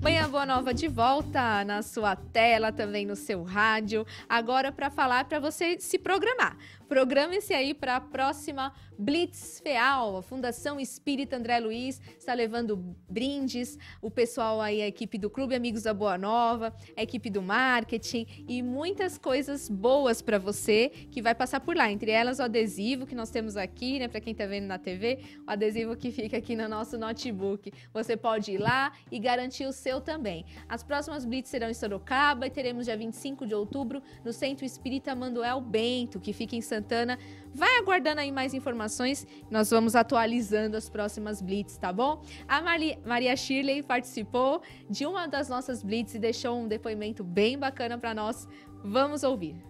Manhã Boa Nova de volta na sua tela, também no seu rádio. Agora para falar para você se programar. Programe-se aí para a próxima Blitz FEAL. A Fundação Espírita André Luiz está levando brindes. O pessoal aí, a equipe do Clube Amigos da Boa Nova, a equipe do marketing e muitas coisas boas para você que vai passar por lá. Entre elas o adesivo que nós temos aqui, né? Para quem está vendo na TV, o adesivo que fica aqui no nosso notebook. Você pode ir lá e garantir o seu também. As próximas Blitz serão em Sorocaba e teremos dia 25 de outubro no Centro Espírita Manuel Bento, que fica em Santana. Vai aguardando aí mais informações, nós vamos atualizando as próximas Blitz, tá bom? A Maria Shirley participou de uma das nossas Blitz e deixou um depoimento bem bacana para nós. Vamos ouvir.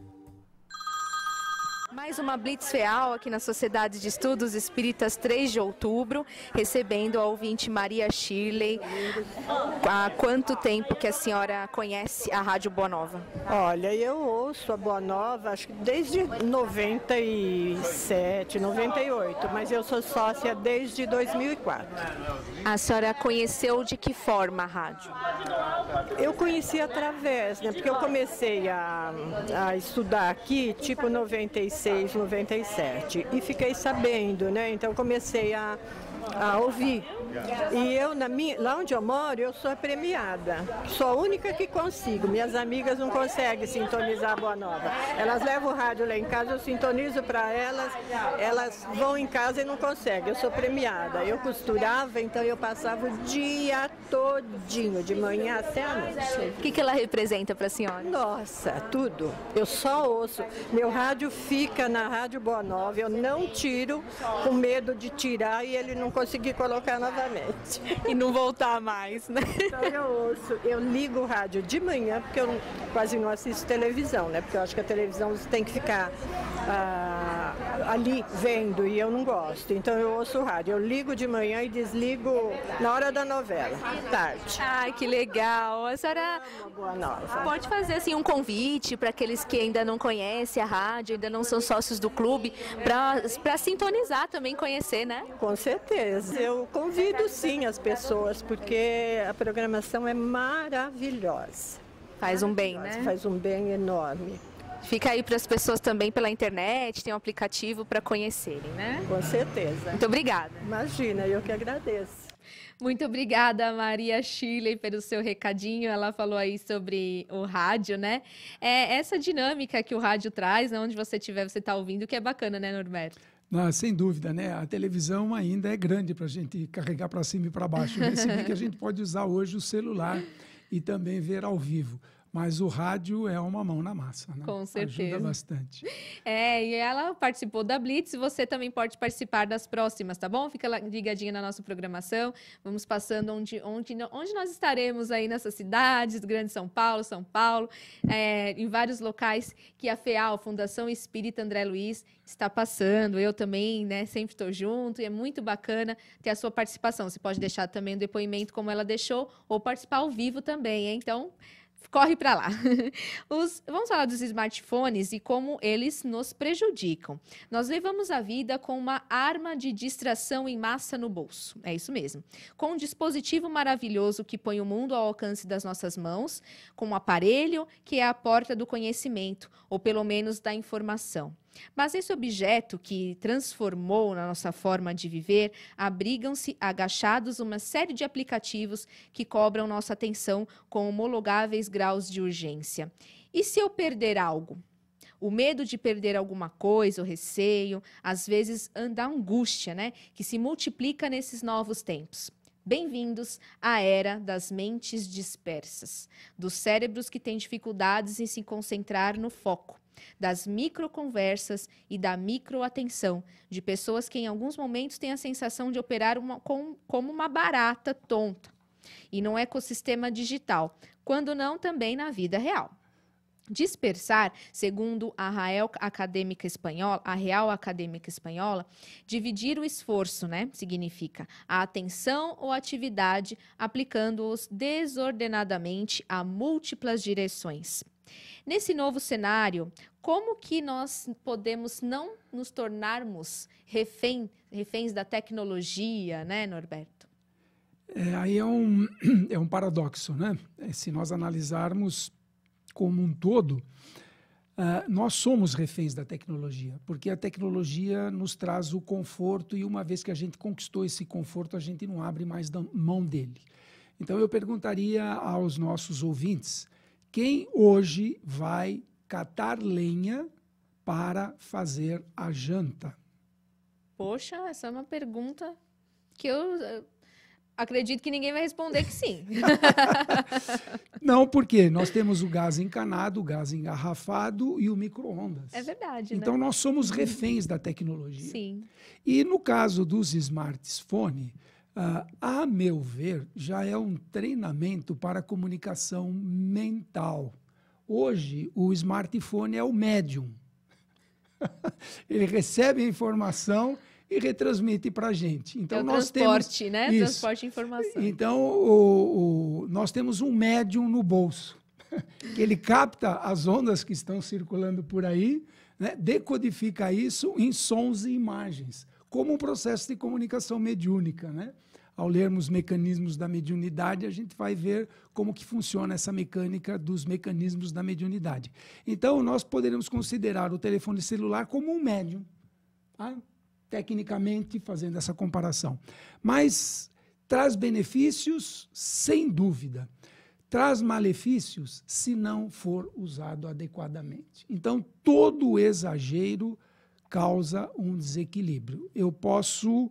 Mais uma Blitz FEAL aqui na Sociedade de Estudos Espíritas, 3 de outubro, recebendo a ouvinte Maria Shirley. Há quanto tempo que a senhora conhece a Rádio Boa Nova? Olha, eu ouço a Boa Nova, acho que desde 97, 98, mas eu sou sócia desde 2004. A senhora conheceu de que forma a rádio? Eu conheci através, né, porque eu comecei a estudar aqui, tipo 96, 97, e fiquei sabendo, né? Então comecei a ouvir. E eu, lá onde eu moro, eu sou a premiada. Sou a única que consigo. Minhas amigas não conseguem sintonizar a Boa Nova. Elas levam o rádio lá em casa, eu sintonizo para elas, elas vão em casa e não conseguem. Eu sou premiada. Eu costurava, então eu passava o dia todinho, de manhã até a noite. O que ela representa para a senhora? Nossa, tudo. Eu só ouço. Meu rádio fica na Rádio Boa Nova. Eu não tiro com medo de tirar e ele não conseguir colocar novamente. E não voltar mais, né? Então eu ouço, eu ligo o rádio de manhã, porque eu quase não assisto televisão, né? Porque eu acho que a televisão você tem que ficar ali vendo e eu não gosto. Então eu ouço o rádio, eu ligo de manhã e desligo na hora da novela, tarde. Ai, que legal! A senhora Boa Nova. Pode fazer assim um convite para aqueles que ainda não conhecem a rádio, ainda não são sócios do clube, para sintonizar também, conhecer, né? Com certeza. Eu convido sim as pessoas, porque a programação é maravilhosa. Faz um bem, né? Faz um bem enorme. Fica aí para as pessoas também pela internet, tem um aplicativo para conhecerem, né? Com certeza. Muito obrigada. Imagina, eu que agradeço. Muito obrigada, Maria Shirley, pelo seu recadinho. Ela falou aí sobre o rádio, né? É essa dinâmica que o rádio traz, né? Onde você estiver, você está ouvindo, que é bacana, né, Norberto? Não, sem dúvida, né? A televisão ainda é grande para a gente carregar para cima e para baixo. Se bem que a gente pode usar hoje o celular e também ver ao vivo. Mas o rádio é uma mão na massa, né? Com certeza. Ajuda bastante. E ela participou da Blitz e você também pode participar das próximas, tá bom? Fica ligadinha na nossa programação. Vamos passando onde nós estaremos aí nessas cidades, Grande São Paulo, em vários locais que a FEAL, Fundação Espírita André Luiz, está passando. Eu também, né? Sempre estou junto e é muito bacana ter a sua participação. Você pode deixar também um depoimento como ela deixou ou participar ao vivo também, hein? Então, corre para lá. Vamos falar dos smartphones e como eles nos prejudicam. Nós levamos a vida com uma arma de distração em massa no bolso. É isso mesmo. Com um dispositivo maravilhoso que põe o mundo ao alcance das nossas mãos, com um aparelho que é a porta do conhecimento, ou pelo menos da informação. Mas esse objeto que transformou na nossa forma de viver, abrigam-se agachados uma série de aplicativos que cobram nossa atenção com homologáveis graus de urgência. E se eu perder algo? O medo de perder alguma coisa, o receio, às vezes anda a angústia, né? Que se multiplica nesses novos tempos. Bem-vindos à era das mentes dispersas, dos cérebros que têm dificuldades em se concentrar no foco, das microconversas e da microatenção, de pessoas que em alguns momentos têm a sensação de operar como uma barata tonta, e no ecossistema digital, quando não também na vida real. Dispersar, segundo a Real Acadêmica Espanhola, dividir o esforço, né? Significa a atenção ou atividade, aplicando-os desordenadamente a múltiplas direções. Nesse novo cenário, como que nós podemos não nos tornarmos reféns da tecnologia, né, Norberto? Aí é um paradoxo, né? Se nós analisarmos como um todo, nós somos reféns da tecnologia, porque a tecnologia nos traz o conforto e uma vez que a gente conquistou esse conforto, a gente não abre mais mão dele. Então eu perguntaria aos nossos ouvintes, quem hoje vai catar lenha para fazer a janta? Poxa, essa é uma pergunta que eu acredito que ninguém vai responder que sim. Não, porque nós temos o gás encanado, o gás engarrafado e o micro-ondas. É verdade, então, né? nós somos reféns da tecnologia. Sim. E no caso dos smartphones, a meu ver, já é um treinamento para comunicação mental. Hoje, o smartphone é o médium. Ele recebe a informação e retransmite para a gente. Então, é o nós transporte, temos, né? isso. Transporte de informação. Então, nós temos um médium no bolso, que ele capta as ondas que estão circulando por aí, né? Decodifica isso em sons e imagens, como um processo de comunicação mediúnica, né? Ao lermos mecanismos da mediunidade, a gente vai ver como que funciona essa mecânica dos mecanismos da mediunidade. Então, nós poderemos considerar o telefone celular como um médium, tá? Tecnicamente, fazendo essa comparação. Mas traz benefícios, sem dúvida. Traz malefícios, se não for usado adequadamente. Então, todo exagero causa um desequilíbrio. Eu posso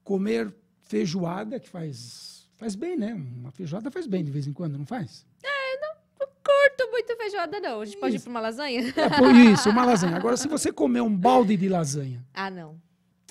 comer feijoada, que faz bem, né? Uma feijoada faz bem de vez em quando, não faz? Não curto muito feijoada, não. A gente pode ir para uma lasanha? Isso, uma lasanha. Agora, se você comer um balde de lasanha... Ah, não.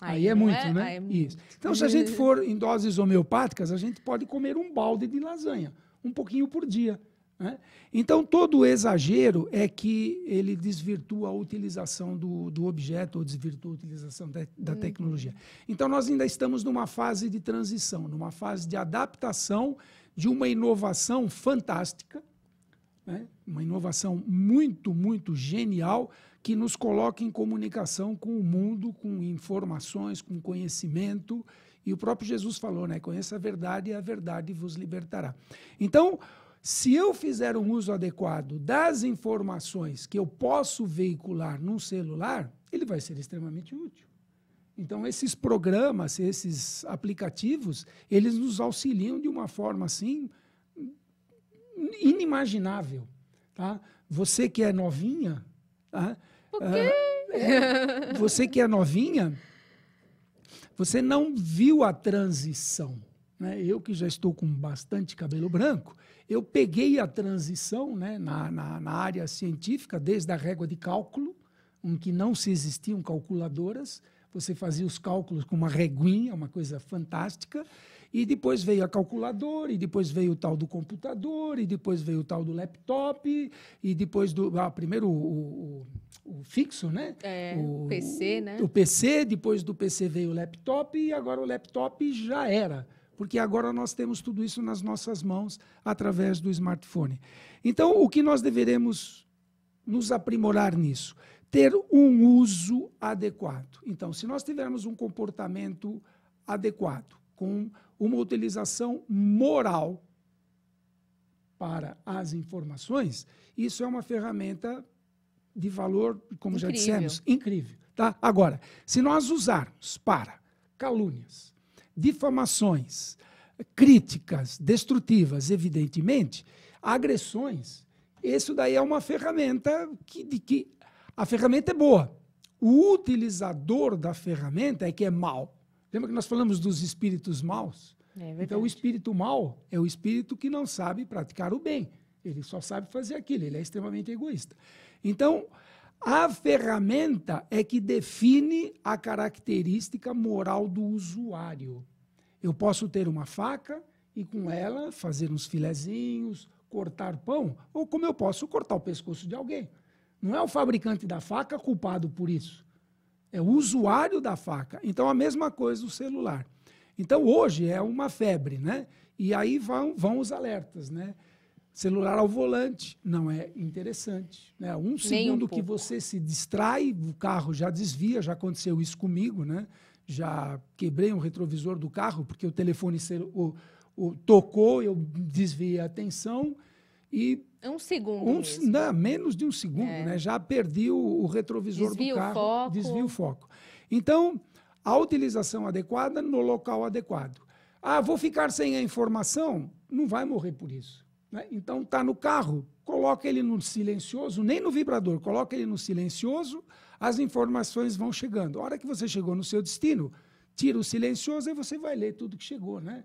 Aí é muito, né? Aí é muito. Isso. Então, se a gente for em doses homeopáticas, a gente pode comer um balde de lasanha, um pouquinho por dia, né? Então, todo exagero é que ele desvirtua a utilização do objeto ou desvirtua a utilização da tecnologia. Então, nós ainda estamos numa fase de transição, numa fase de adaptação de uma inovação fantástica, né? Uma inovação muito, muito genial, que nos coloca em comunicação com o mundo, com informações, com conhecimento. E o próprio Jesus falou, né? Conheça a verdade e a verdade vos libertará. Então, se eu fizer um uso adequado das informações que eu posso veicular num celular, ele vai ser extremamente útil. Então, esses programas, esses aplicativos, eles nos auxiliam de uma forma, assim, inimaginável. Tá? Você que é novinha... Tá? Você que é novinha, você não viu a transição, né? Eu que já estou com bastante cabelo branco, eu peguei a transição, né, na área científica, desde a régua de cálculo, em que não se existiam calculadoras, você fazia os cálculos com uma reguinha, uma coisa fantástica, e depois veio a calculadora, e depois veio o tal do computador, e depois veio o tal do laptop, e depois primeiro o fixo, né? O PC, né? O PC, depois do PC veio o laptop, e agora o laptop já era, porque agora nós temos tudo isso nas nossas mãos através do smartphone. Então, o que nós deveremos nos aprimorar nisso? Ter um uso adequado. Então, se nós tivermos um comportamento adequado, com uma utilização moral para as informações, isso é uma ferramenta de valor, como incrível. Já dissemos, incrível. Tá? Agora, se nós usarmos para calúnias, difamações, críticas destrutivas, evidentemente, agressões, isso daí é uma ferramenta que a ferramenta é boa. O utilizador da ferramenta é que é mau. Lembra que nós falamos dos espíritos maus? Então, o espírito mau é o espírito que não sabe praticar o bem. Ele só sabe fazer aquilo, ele é extremamente egoísta. Então, a ferramenta é que define a característica moral do usuário. Eu posso ter uma faca e com ela fazer uns filezinhos, cortar pão, ou como eu posso cortar o pescoço de alguém. Não é o fabricante da faca culpado por isso. É o usuário da faca. Então, a mesma coisa do celular. Então, hoje é uma febre, né? E aí vão os alertas, né? Celular ao volante não é interessante, né? Um segundo que você se distrai, o carro já desvia, já aconteceu isso comigo, né? Já quebrei um retrovisor do carro, porque o telefone, tocou, eu desviei a atenção e... Um segundo não, menos de um segundo, né? Já perdi o retrovisor do carro. Desvio o foco. Então, a utilização adequada no local adequado. Vou ficar sem a informação? Não vai morrer por isso, né? Então, está no carro, coloca ele no silencioso, nem no vibrador, coloca ele no silencioso, as informações vão chegando. A hora que você chegou no seu destino, tira o silencioso e você vai ler tudo que chegou, né?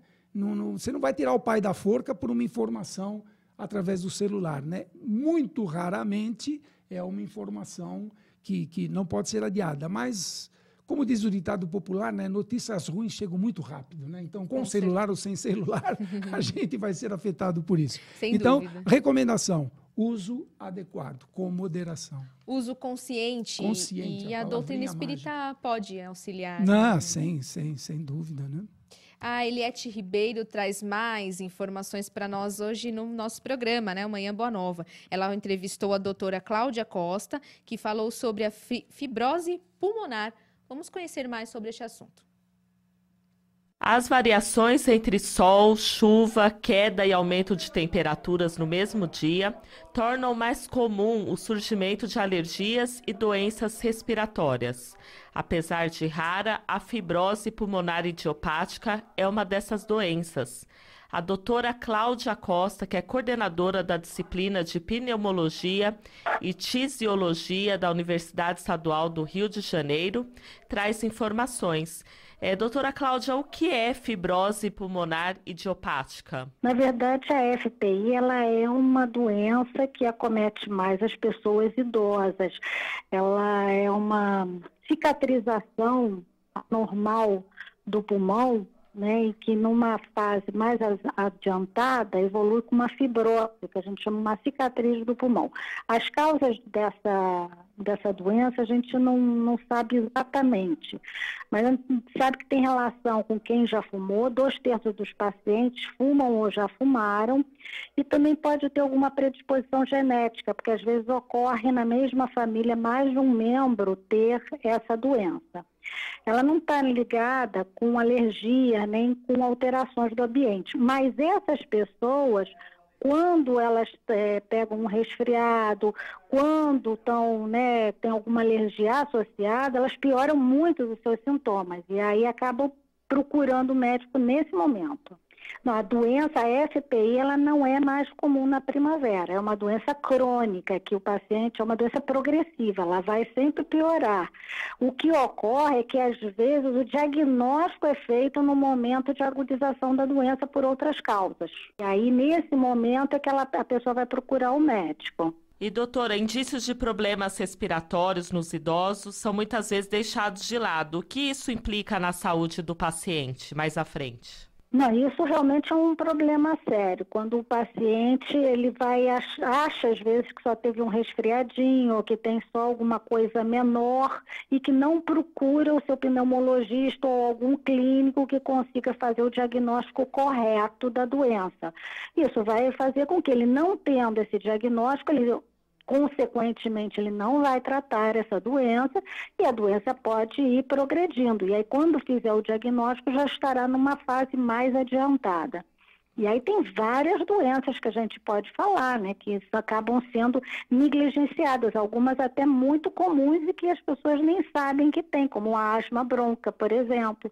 Você não vai tirar o pai da forca por uma informação através do celular, né? Muito raramente é uma informação que não pode ser adiada, mas, como diz o ditado popular, né, notícias ruins chegam muito rápido, né? Então, com celular ou sem celular, a gente vai ser afetado por isso. Sem então, dúvida. Recomendação, uso adequado, com moderação. Uso consciente e a doutrina espírita pode auxiliar. Não, sem dúvida, né? A Eliette Ribeiro traz mais informações para nós hoje no nosso programa, né? Manhã Boa Nova. Ela entrevistou a doutora Cláudia Costa, que falou sobre a fibrose pulmonar. Vamos conhecer mais sobre este assunto. As variações entre sol, chuva, queda e aumento de temperaturas no mesmo dia tornam mais comum o surgimento de alergias e doenças respiratórias. Apesar de rara, a fibrose pulmonar idiopática é uma dessas doenças. A doutora Cláudia Costa, que é coordenadora da disciplina de pneumologia e tisiologia da Universidade Estadual do Rio de Janeiro, traz informações. Doutora Cláudia, o que é fibrose pulmonar idiopática? Na verdade, a FPI ela é uma doença que acomete mais as pessoas idosas. Ela é uma cicatrização normal do pulmão, né, e que numa fase mais adiantada evolui com uma fibrose, que a gente chama uma cicatriz do pulmão. As causas dessa doença a gente não sabe exatamente, mas a gente sabe que tem relação com quem já fumou, 2/3 dos pacientes fumam ou já fumaram, e também pode ter alguma predisposição genética, porque às vezes ocorre na mesma família mais de um membro ter essa doença. Ela não está ligada com alergia nem com alterações do ambiente, mas essas pessoas, quando elas pegam um resfriado, quando tem alguma alergia associada, elas pioram muito os seus sintomas e aí acabam procurando o médico nesse momento. Não, a doença, a FPI, ela não é mais comum na primavera, é uma doença crônica, que o paciente é uma doença progressiva, ela vai sempre piorar. O que ocorre é que, às vezes, o diagnóstico é feito no momento de agudização da doença por outras causas. E aí, nesse momento, é que a pessoa vai procurar o médico. E, doutora, indícios de problemas respiratórios nos idosos são muitas vezes deixados de lado. O que isso implica na saúde do paciente mais à frente? Não, isso realmente é um problema sério. Quando o paciente ele acha às vezes que só teve um resfriadinho ou que tem só alguma coisa menor e que não procura o seu pneumologista ou algum clínico que consiga fazer o diagnóstico correto da doença. Isso vai fazer com que ele, não tendo esse diagnóstico, consequentemente, ele não vai tratar essa doença e a doença pode ir progredindo. E aí, quando fizer o diagnóstico, já estará numa fase mais adiantada. E aí tem várias doenças que a gente pode falar, né, que acabam sendo negligenciadas, algumas até muito comuns e que as pessoas nem sabem que tem, como a asma bronca, por exemplo,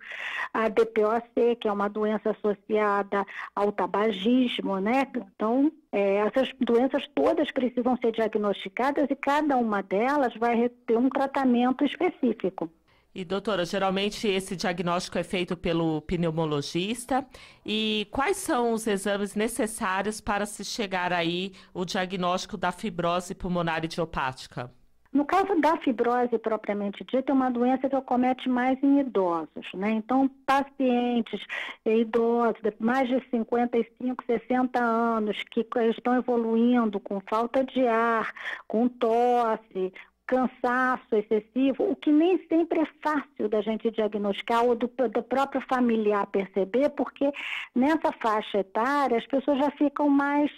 a DPOC, que é uma doença associada ao tabagismo, né? Então, essas doenças todas precisam ser diagnosticadas e cada uma delas vai ter um tratamento específico. E, doutora, geralmente esse diagnóstico é feito pelo pneumologista. E quais são os exames necessários para se chegar aí o diagnóstico da fibrose pulmonar idiopática? No caso da fibrose propriamente dita, é uma doença que acomete mais em idosos, né? Então, pacientes idosos, mais de 55, 60 anos, que estão evoluindo com falta de ar, com tosse, cansaço excessivo, o que nem sempre é fácil da gente diagnosticar ou do próprio familiar perceber, porque nessa faixa etária as pessoas já ficam mais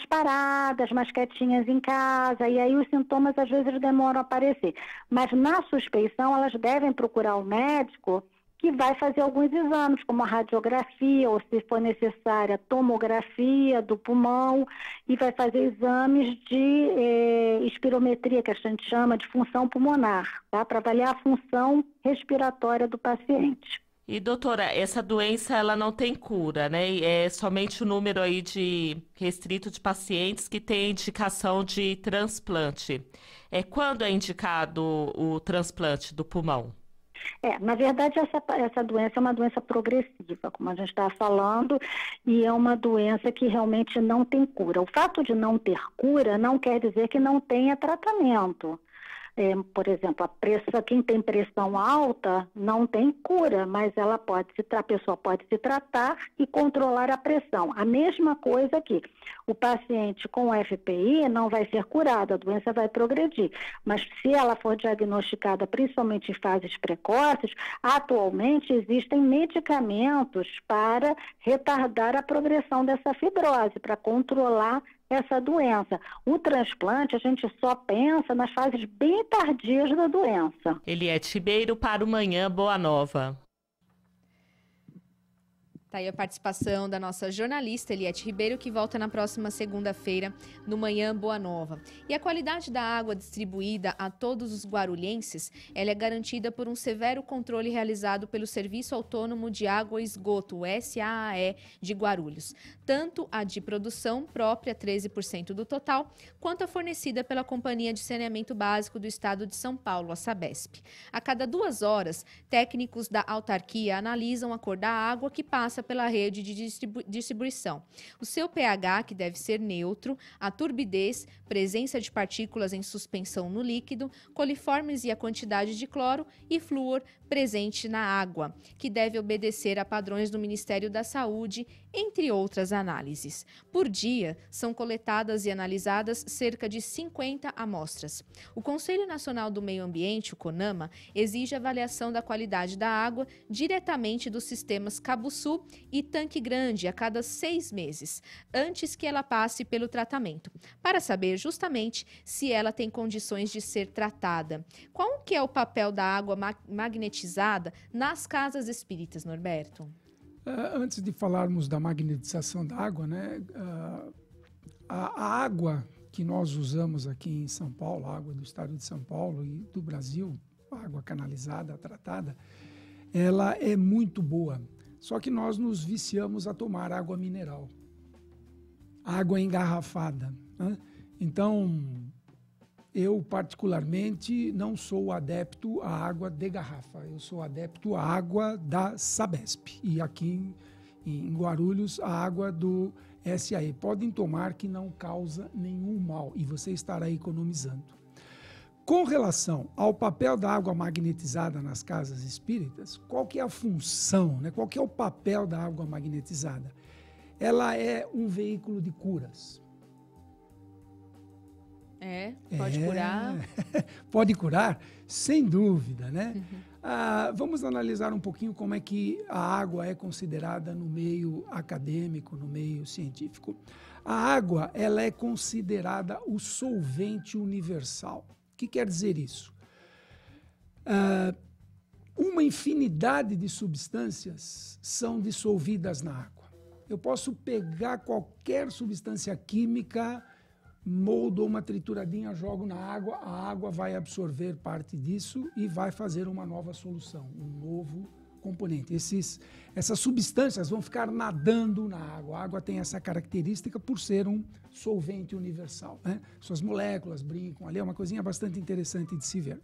paradas, mais quietinhas em casa, e aí os sintomas às vezes demoram a aparecer. Mas na suspeição elas devem procurar o médico que vai fazer alguns exames, como a radiografia, ou se for necessária, a tomografia do pulmão, e vai fazer exames de espirometria, que a gente chama de função pulmonar, tá? Para avaliar a função respiratória do paciente. E, doutora, essa doença ela não tem cura, né? É somente o número aí de restrito de pacientes que tem indicação de transplante. Quando é indicado o transplante do pulmão? Na verdade, essa doença é uma doença progressiva, como a gente estava falando, e é uma doença que realmente não tem cura. O fato de não ter cura não quer dizer que não tenha tratamento. Por exemplo, quem tem pressão alta não tem cura, mas a pessoa pode se tratar e controlar a pressão. A mesma coisa aqui. O paciente com FPI não vai ser curado, a doença vai progredir. Mas se ela for diagnosticada principalmente em fases precoces, atualmente existem medicamentos para retardar a progressão dessa fibrose, para controlar essa doença. O transplante, a gente só pensa nas fases bem tardias da doença. Eliette Ribeiro para o Manhã Boa Nova. Tá aí a participação da nossa jornalista Eliette Ribeiro, que volta na próxima segunda-feira no Manhã Boa Nova. E a qualidade da água distribuída a todos os guarulhenses, ela é garantida por um severo controle realizado pelo Serviço Autônomo de Água e Esgoto, o SAAE, de Guarulhos. Tanto a de produção própria, 13% do total, quanto a fornecida pela Companhia de Saneamento Básico do Estado de São Paulo, a Sabesp. A cada 2 horas, técnicos da autarquia analisam a cor da água que passa pela rede de distribuição. O seu pH, que deve ser neutro, a turbidez, presença de partículas em suspensão no líquido, coliformes e a quantidade de cloro e flúor presente na água, que deve obedecer a padrões do Ministério da Saúde, entre outras análises. Por dia, são coletadas e analisadas cerca de 50 amostras. O Conselho Nacional do Meio Ambiente, o CONAMA, exige avaliação da qualidade da água diretamente dos sistemas Cabuçu e Tanque Grande a cada 6 meses, antes que ela passe pelo tratamento, para saber justamente se ela tem condições de ser tratada. Qual que é o papel da água magnetizada nas casas espíritas, Norberto? Antes de falarmos da magnetização da água, né, a água que nós usamos aqui em São Paulo, a água do estado de São Paulo e do Brasil, a água canalizada, tratada, ela é muito boa. Só que nós nos viciamos a tomar água mineral, água engarrafada, né? Então, eu particularmente não sou adepto à água de garrafa, eu sou adepto à água da Sabesp. E aqui em Guarulhos, a água do SAE. Podem tomar que não causa nenhum mal e você estará economizando. Com relação ao papel da água magnetizada nas casas espíritas, qual que é a função, né? Qual que é o papel da água magnetizada? Ela é um veículo de curas. Pode curar. Pode curar, sem dúvida, né? Vamos analisar um pouquinho como é que a água é considerada no meio acadêmico, no meio científico. A água, ela é considerada o solvente universal. O que quer dizer isso? Uma infinidade de substâncias são dissolvidas na água. Eu posso pegar qualquer substância química, moldo uma trituradinha, jogo na água, a água vai absorver parte disso e vai fazer uma nova solução, um novo componente. Essas substâncias vão ficar nadando na água. A água tem essa característica por ser um solvente universal, né? Suas moléculas brincam ali, é uma coisinha bastante interessante de se ver.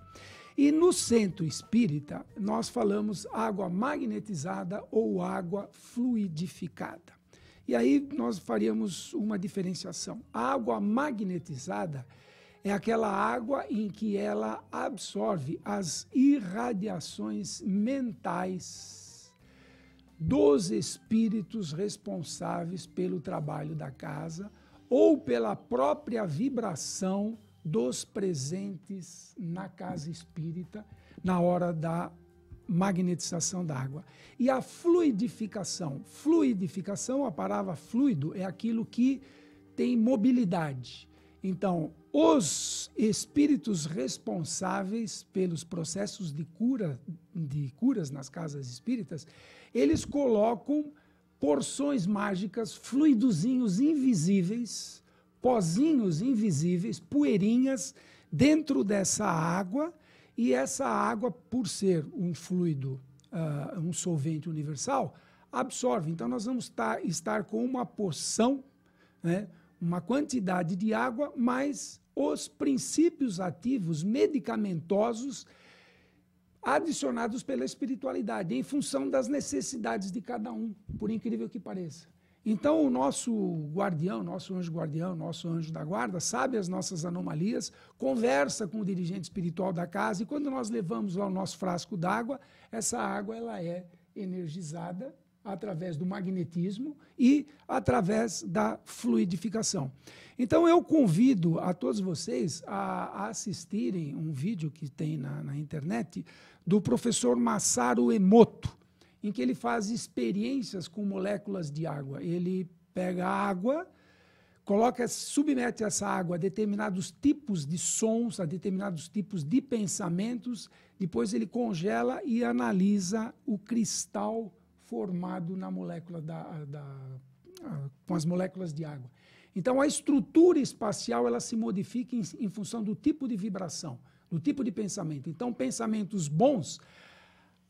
E no centro espírita, nós falamos água magnetizada ou água fluidificada. E aí nós faríamos uma diferenciação. A água magnetizada é aquela água em que ela absorve as irradiações mentais dos espíritos responsáveis pelo trabalho da casa ou pela própria vibração dos presentes na casa espírita na hora da magnetização da água. E a fluidificação. Fluidificação, a palavra fluido é aquilo que tem mobilidade. Então, Os espíritos responsáveis pelos processos de curas nas casas espíritas, eles colocam porções mágicas, fluidozinhos invisíveis, pozinhos invisíveis, poeirinhas dentro dessa água, e essa água, por ser um fluido, um solvente universal, absorve. Então, nós vamos estar com uma porção, né, uma quantidade de água, mais os princípios ativos medicamentosos adicionados pela espiritualidade, em função das necessidades de cada um, por incrível que pareça. Então, o nosso guardião, nosso anjo guardião, nosso anjo da guarda, sabe as nossas anomalias, conversa com o dirigente espiritual da casa, e quando nós levamos lá o nosso frasco d'água, essa água ela é energizada através do magnetismo e através da fluidificação. Então, eu convido a todos vocês a assistirem um vídeo que tem na internet do professor Masaru Emoto, em que ele faz experiências com moléculas de água. Ele pega a água, submete essa água a determinados tipos de sons, a determinados tipos de pensamentos, depois ele congela e analisa o cristal formado na molécula com as moléculas de água. Então, a estrutura espacial ela se modifica em função do tipo de vibração, do tipo de pensamento. Então, pensamentos bons,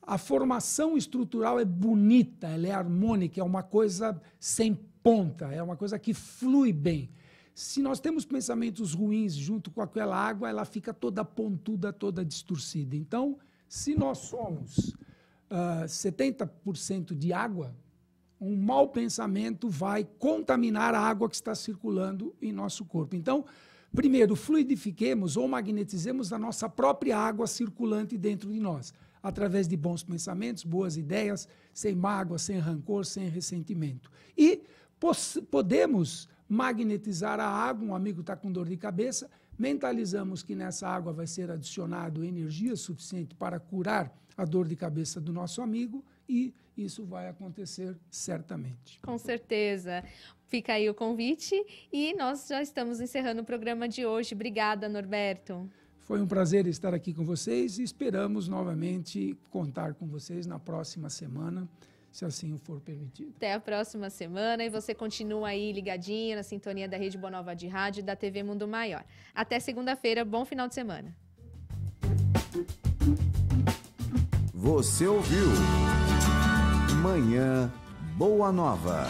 a formação estrutural é bonita, ela é harmônica, é uma coisa sem ponta, é uma coisa que flui bem. Se nós temos pensamentos ruins junto com aquela água, ela fica toda pontuda, toda distorcida. Então, se nós somos 70% de água, um mau pensamento vai contaminar a água que está circulando em nosso corpo. Então, primeiro, fluidifiquemos ou magnetizemos a nossa própria água circulante dentro de nós, através de bons pensamentos, boas ideias, sem mágoa, sem rancor, sem ressentimento. E podemos magnetizar a água, um amigo está com dor de cabeça, mentalizamos que nessa água vai ser adicionado energia suficiente para curar a dor de cabeça do nosso amigo, e isso vai acontecer certamente. Com certeza. Fica aí o convite e nós já estamos encerrando o programa de hoje. Obrigada, Norberto. Foi um prazer estar aqui com vocês e esperamos novamente contar com vocês na próxima semana, se assim o for permitido. Até a próxima semana, e você continua aí ligadinho na sintonia da Rede Boa Nova de Rádio e da TV Mundo Maior. Até segunda-feira, bom final de semana. Você ouviu Manhã Boa Nova.